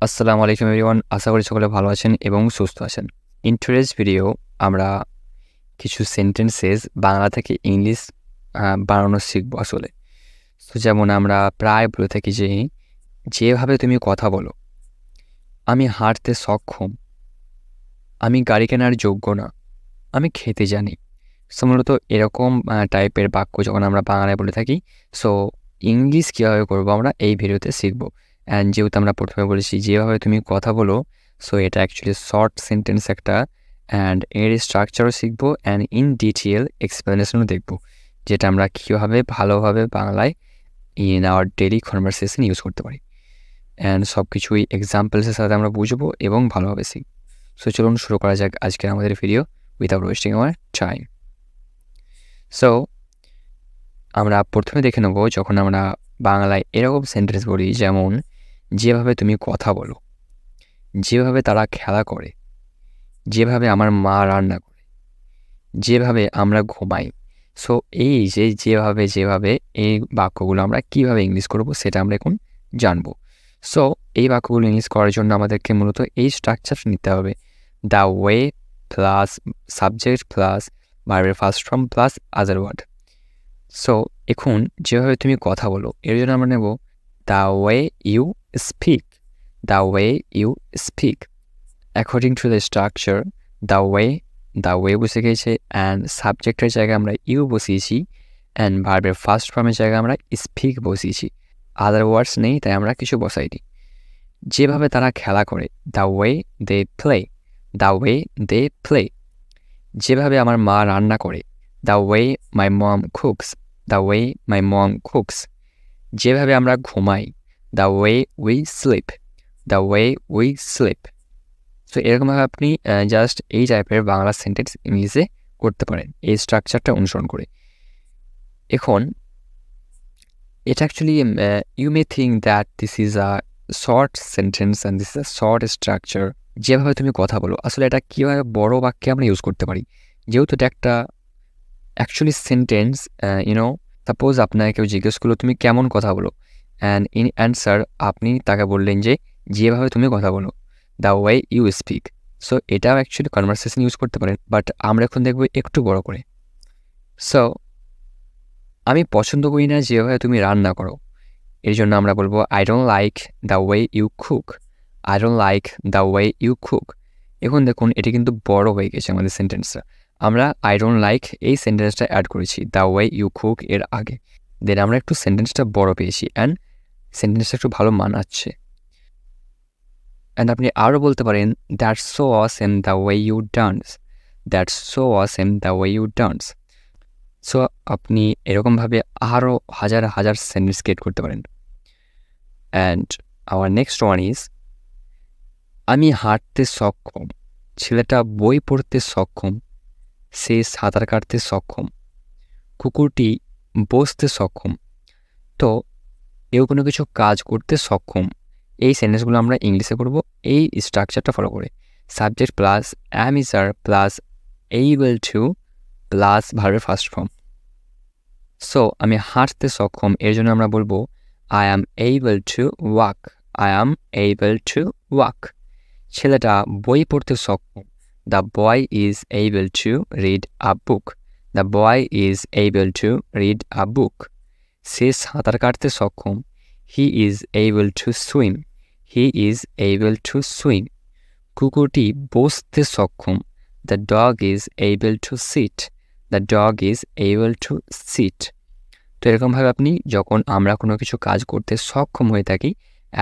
আসসালামু আলাইকুম এভরিওয়ান। আশা করি সকলে ভালো আছেন এবং সুস্থ আছেন। ইন টুডেজ ভিডিও আমরা কিছু সেন্টেন্সেস বাংলা থেকে ইংলিশ বানানো শিখব আসলে। তো যেমন আমরা প্রায় বলে থাকি যে, যেভাবে তুমি কথা বলো, আমি হাঁটতে সক্ষম, আমি গাড়ি কেনার যোগ্য না, আমি খেতে জানি। সো মূলত এরকম টাইপের বাক্য যখন আমরা বাংলায় বলে থাকি, সো ইংলিশ কীভাবে করবো আমরা এই ভিডিওতে শিখব। অ্যান্ড যেহেতু আমরা প্রথমে বলেছি যেভাবে তুমি কথা বলো, সো এটা অ্যাকচুয়ালি শর্ট সেন্টেন্স একটা, অ্যান্ড এর স্ট্রাকচারও শিখবো অ্যান্ড ইন ডিটেল এক্সপ্লেনেশনও দেখব, যেটা আমরা কীভাবে ভালোভাবে বাংলায় in our daily conversation use করতে পারি। অ্যান্ড সব কিছুই এক্সাম্পলসের সাথে আমরা বুঝবো এবং ভালোভাবে শিখব। সো চলুন শুরু করা যাক আজকের আমাদের video without wasting our time. So আমরা প্রথমে দেখে নেব, যখন আমরা বাংলায় এরকম সেন্টেন্স বলি যেমন, যেভাবে তুমি কথা বলো, যেভাবে তারা খেলা করে, যেভাবে আমার মা রান্না করে, যেভাবে আমরা ঘুমাই। সো এই যে যেভাবে এই বাক্যগুলো আমরা কীভাবে ইংলিশ করব সেটা আমরা এখন জানব। সো এই বাক্যগুলো ইংলিশ করার জন্য আমাদেরকে মূলত এই স্ট্রাকচারটা নিতে হবে: the way plus subject plus ভার্বের first form plus other word. So এখন যেভাবে তুমি কথা বলো, এর জন্য আমরা নেব the way you speak. The way you speak according to the structure. The way বসে গেছে, অ্যান্ড সাবজেক্টের জায়গায় আমরা ইউ বসিয়েছি, অ্যান্ড ভার্বের ফার্স্ট ফর্মের জায়গায় আমরা স্পিক বসিয়েছি। আদার ওয়ার্ডস নেই, তাই আমরা কিছু বসাইনি। যেভাবে তারা খেলা করে, the way they play. The way they play. যেভাবে আমার মা রান্না করে, the way my mom cooks. The way my mom cooks. যেভাবে আমরা ঘুমাই, the way we sleep. The way we sleep. So এরকমভাবে আপনি জাস্ট এই টাইপের বাংলা সেন্টেন্স ইংলিশে করতে পারেন এই স্ট্রাকচারটা অনুসরণ করে। এখন এটা actually you may think that this is a short sentence and this is a short structure. যেভাবে তুমি কথা বলো, আসলে এটা কীভাবে বড় বাক্যে আমরা ইউজ করতে পারি, যেহেতু এটা একটা অ্যাকচুয়ালি সেন্টেন্স। সাপোজ আপনাকে কেউ জিজ্ঞেস করলো তুমি কেমন কথা বলো, অ্যান্ড ইন অ্যান্সার আপনি তাকে বললেন যে যেভাবে তুমি কথা বলো, the way you speak. So এটাও অ্যাকচুয়ালি কনভারসেশন ইউজ করতে পারেন, বাট আমরা এখন দেখবো একটু বড় করে। সো আমি পছন্দ করি না যেভাবে তুমি রান্না করো, এর জন্য আমরা বলবো I don't like the way you cook. I don't like the way you cook. এখন দেখুন এটা কিন্তু বড় হয়ে গেছে আমাদের সেন্টেন্সটা। আমরা আই ডোন্ট লাইক এই সেন্টেন্সটা অ্যাড করেছি দ্য ওয়ে ইউ কুক এর আগে, দেন আমরা একটু সেন্টেন্সটা বড় পেয়েছি, অ্যান্ড সেন্টেন্সটা একটু ভালো মানাচ্ছে। অ্যান্ড আপনি আরও বলতে পারেন that's so awesome the way you dance. That's so awesome the way you dance. So আপনি এরকমভাবে আরও হাজার হাজার সেন্টেন্স ক্রিয়েট করতে পারেন। And our next one is, আমি হাঁটতে সক্ষম, ছেলেটা বই পড়তে সক্ষম, সে সাঁতার কাটতে সক্ষম, কুকুরটি বসতে সক্ষম। তো কেউ কোনো কিছু কাজ করতে সক্ষম, এই সেন্টেন্সগুলো আমরা ইংলিশে করব এই স্ট্রাকচারটা ফলো করে: subject plus am is are plus able to plus ভার্বের ফার্স্ট ফর্ম। সো আমি হাঁটতে সক্ষম, এর জন্য আমরা বলবো I am able to walk. I am able to walk. ছেলেটা বই পড়তে সক্ষম, the boy is able to read a book. The boy is able to read a book. সে সাঁতার কাটতে সক্ষম, he is able to swim. He is able to swim. কুকুরটি বসতে সক্ষম, the dog is able to sit. The dog is able to sit. তো এরকমভাবে আপনি যখন আমরা কোনো কিছু কাজ করতে সক্ষম হয়ে থাকি,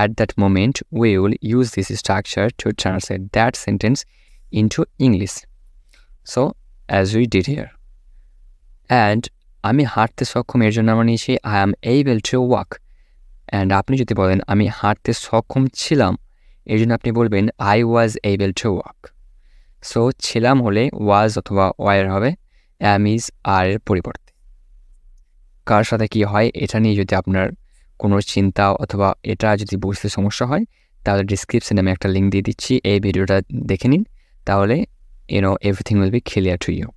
at that moment we will use this structure to translate that sentence into English. So as we did here. And আমি হাঁটতে সক্ষম, এর জন্য আমরা নিয়েছি I am able to walk. And আপনি যদি বলেন আমি হাঁটতে সক্ষম ছিলাম, এর জন্য আপনি বলবেন I was able to walk. So ছিলাম হলে was অথবা were হবে, am is are এর পরিবর্তে। কার সাথে কী হয় এটা নিয়ে যদি আপনার কোনো চিন্তা অথবা এটা যদি বুঝতে সমস্যা হয়, তাহলে ডিসক্রিপশানে আমি একটা লিঙ্ক দিয়ে দিচ্ছি, এই ভিডিওটা দেখে নিন, তাহলে everything will be clear to you.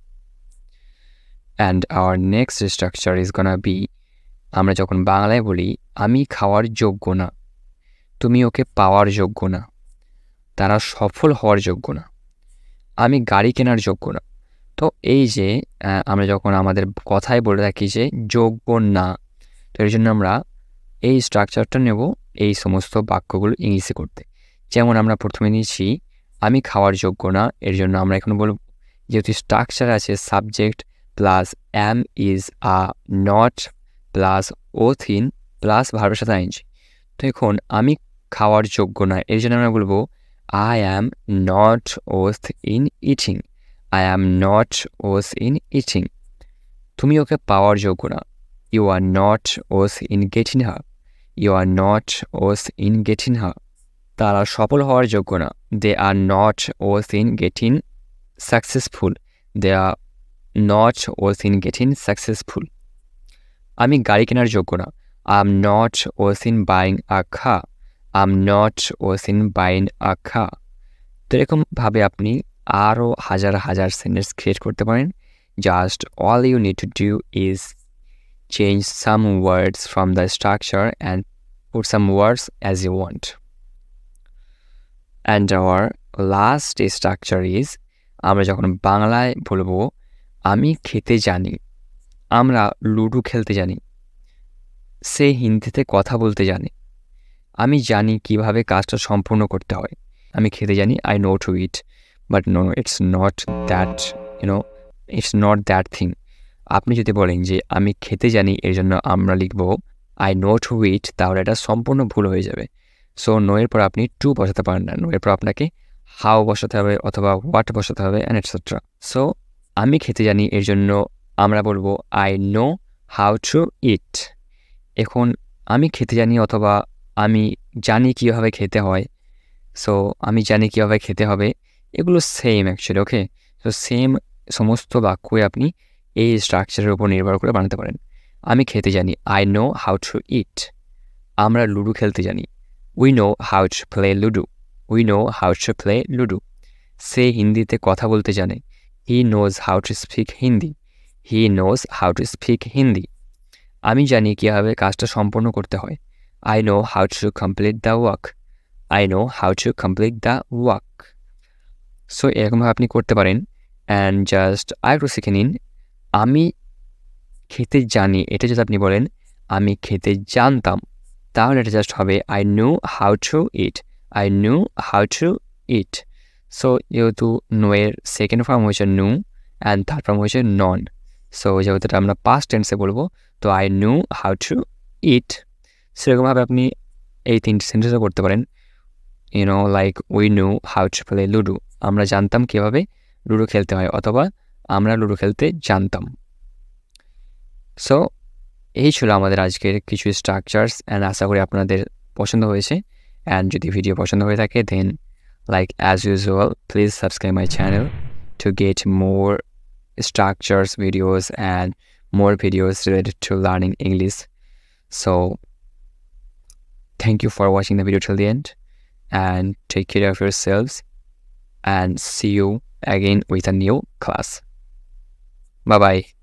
And our next structure is gonna be, আমরা যখন বাংলায় বলি আমি খাওয়ার যোগ্য না, তুমি ওকে পাওয়ার যোগ্য না, তারা সফল হওয়ার যোগ্য না। আমি গাড়ি কেনার যোগ্য না। তো এই যে আমরা যখন আমাদের কথায় বলে থাকি যে যোগ্য না, তো এর জন্য আমরা এই স্ট্রাকচারটা নেব এই সমস্ত বাক্যগুলো ইংলিশে করতে। যেমন আমরা প্রথমে নিয়েছি আমি খাওয়ার যোগ্য না, এর জন্য আমরা এখন বলব, যেহেতু স্ট্রাকচার আছে subject plus am is a not plus oath in plus ভার্বের সাথে আইনজি। তো এখন আমি খাওয়ার যোগ্য না, এর জন্য আমরা বলবো I am not worth in eating. I am not worth in eating. তুমি ওকে পাওয়ার যোগ্য না, you are not worth in getting her. You are not worth in getting her. তারা সফল হওয়ার যোগ্য না, they are not worth in getting successful. They are not worth in getting successful. আমি গাড়ি কেনার যোগ্য না, I am not worth in buying a car. I am not worth in buying a কার। তো এরকমভাবে আপনি আরও হাজার হাজার সেন্টেন্স ক্রিয়েট করতে পারেন। Just all you need to do is change some words from the structure and put some words as you want. And our last structure is আমরা যখন বাংলায় বলবো আমি খেতে জানি, আমরা লুডো খেলতে জানি, সে হিন্দিতে কথা বলতে জানে, আমি জানি কিভাবে কাজটা সম্পূর্ণ করতে হয়। আমি খেতে জানি, I know to eat, but no it's not that, it's not that thing. আপনি যদি বলেন যে আমি খেতে জানি, এর জন্য আমরা লিখব আই নো টু ইট, তাহলে এটা সম্পূর্ণ ভুল হয়ে যাবে। সো নো এর পর আপনি টু বসাতে পারেন না, নো এর পর আপনাকে হাউ বসাতে হবে অথবা হোয়াট বসাতে হবে অ্যান্ড এটসেট্রা। সো আমি খেতে জানি, এর জন্য আমরা বলবো আই নো হাউ টু ইট। এখন আমি খেতে জানি অথবা আমি জানি কীভাবে খেতে হয়, সো আমি জানি কীভাবে খেতে হবে, এগুলো সেম অ্যাকচুয়ালি। ওকে, সো সেম সমস্ত বাক্যই আপনি এই স্ট্রাকচারের উপর নির্ভর করে বানাতে পারেন। আমি খেতে জানি, I know how to eat. আমরা লুডো খেলতে জানি, we know how to play ludo. We know how to play ludo. সে হিন্দিতে কথা বলতে জানে, he knows how to speak Hindi. He knows how to speak Hindi. আমি জানি কীভাবে কাজটা সম্পূর্ণ করতে হয়, I know how to complete the work. I know how to complete the work. So এরকমভাবে আপনি করতে পারেন। অ্যান্ড জাস্ট আরেকটু শিখে নিন, আমি খেতে জানি, এটা যদি আপনি বলেন আমি খেতে জানতাম, তাহলে এটা জাস্ট হবে I know how to it. I know how to it. So যেহেতু নো এর সেকেন্ড ফর্ম হয়েছে নো অ্যান্ড থার্ড ফর্ম হয়েছে নন, সো যেহেতু এটা আমরা পাস্ট টেন্সে বলবো, তো আই নো হাউ টু ইট। সেরকমভাবে আপনি এই তিনটি সেন্টেন্সও করতে পারেন। Like we know how to play ludo, আমরা জানতাম কীভাবে লুডো খেলতে হয়, অথবা আমরা লুডো খেলতে জানতাম। সো এই ছিল আমাদের আজকের কিছু স্ট্রাকচার্স, অ্যান্ড আশা করি আপনাদের পছন্দ হয়েছে। অ্যান্ড যদি ভিডিও পছন্দ হয়ে থাকে, then like as usual please subscribe my channel to get more structures videos and more videos related to learning English. So thank you for watching the video till the end, and take care of yourselves, and see you again with a new class. Bye bye.